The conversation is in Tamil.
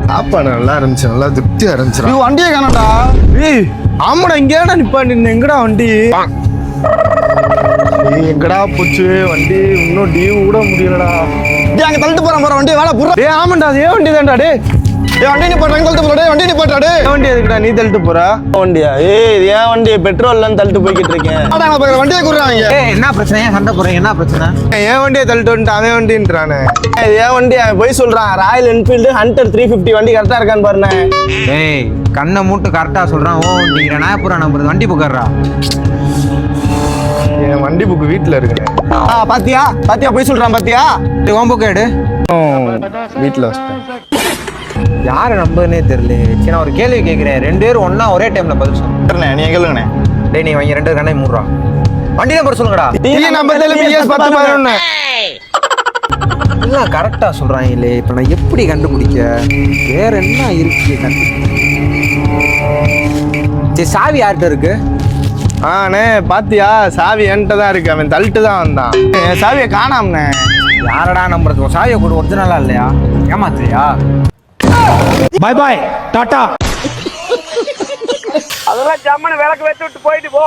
சாப்பாடு நல்லா இருந்துச்சு, நல்லா திருப்தியா இருந்துச்சு. வண்டியே காணடா. ஏய் ஆமாடா, இங்கேடா நிப்பாட்டி எங்கடா வண்டி? எங்கடா போச்சு வண்டி? இன்னும் டியூ கூட முடியலடா. அங்க தள்ளிட்டு போற வண்டி வேலை புற. டேய் ஆமாண்டா, அதே வண்டி தான்டா. டேய் வண்டி நிப்பாட்டுறாங்க, தள்ளிட்டு போற. வண்டி நிப்பாட்டாடே. வண்டி எதுக்குடா நீ தள்ளிட்டு போற? வண்டியா? இது ஏன் வண்டி? பெட்ரோல்லாம் தள்ளிட்டு போய்கிட்டு இருக்கேன். வண்டியை குடுறாங்க. என்ன பிரச்சனை? சண்டை போறீங்க, என்ன பிரச்சனை? என் வண்டியை தள்ளிட்டு வந்துட்டு அவன் வண்டின்றானே. ஏன் வண்டி போய் சொல்றான்? ராயல் என்ஃபீல்டு ஹண்டர் 350 வண்டி கரெக்டா இருக்கான்னு பாருண்ணே. ஏய் கண்ணை மூட்டு கரெக்டா சொல்றான். ஓ நீங்க நாயப்புறா நம்புறது வண்டி புக்கறா. என் வண்டி புக்கு வீட்டுல இருக்குண்ணே. பாத்தியா பாத்தியா போய் சொல்றான் பாத்தியா? ஓம் புக் எடு. வீட்டுல வச்சிட்டேன். யாரை நம்புதுன்னே தெரியல. சரி நான் ஒரு கேள்வி கேட்கிறேன், 2 பேரும் ஒன்னா ஒரே டைம்ல பதில் சொல்லுங்க. நீ கேளுங்கண்ணே. டேய் நீ வாங்கி 2 பேரும் கண்ணை மூடுறா. வண்டி நம்பர் சொல்லுங்கடா. எல்லாம் கரெக்டா சொல்றாங்களே, இப்ப நான் எப்படி கண்டுபிடிக்க? வேற என்ன இருக்கு சரி சாவி யார்கிட்ட இருக்கு? அண்ணே பாத்தியா, சாவி என்கிட்ட தான் இருக்கு. அவன் தள்ளிட்டு தான் வந்தான். சாவியை காணாமண்ணே. யாரடா நம்புறது? சாவியை கூட ஒரிஜினலா இல்லையா? ஏமாத்துறியா? பாய் பாய் டாடா. அதெல்லாம் ஜம்மனு விளக்கு வச்சு விட்டு போயிட்டு போ.